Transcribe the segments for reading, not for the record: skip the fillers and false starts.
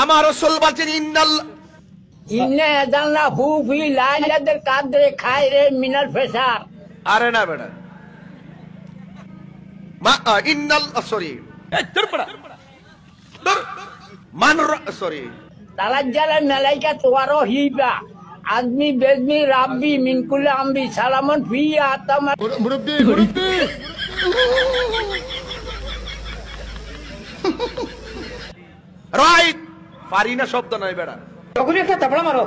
আমার রাসূল বলেন ইন্না জানলা হু ফি লাইলাতুল কাদরে খায়রে মিনাল ফিসার। আরে না বেটা, মা ইন্নাল সরি তোর পড়া তোর মান সরি তালাজ্জালা মালাইকাতু ওয়া রাহিবা আদমি বেজমি রাব্বি মিন কুল্লি আমরি সালামুন ফি আতামা। মুরব্বি রাইট ফারিনা শব্দ নাই বেটা। তখন একটা চাপড়া মারো,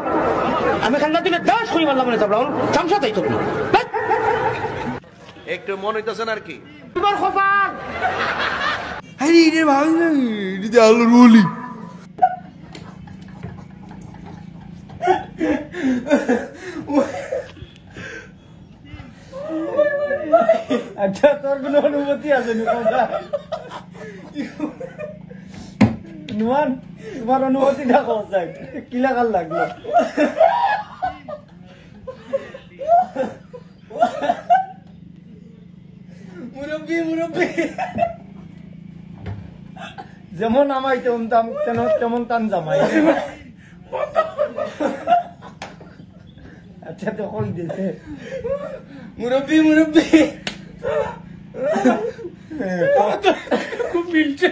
আমি খান্না দিলে 10 কই মারলাম না চাপড়া চামচা তাই তো একটু মন হইতাছেন আর কি তোমার খবর। আরে রে ভাই এটা আলুর বলি আচ্ছা তোর কোনো অনুমতি আছে নুমান? তোমার অনুমতি দেখো কি লাগার লাগলো? মুরব্বী যেমন আমাই তেমন টান জামাই। আচ্ছা তো কই দিছে মুরব্বী খুব মিলছে।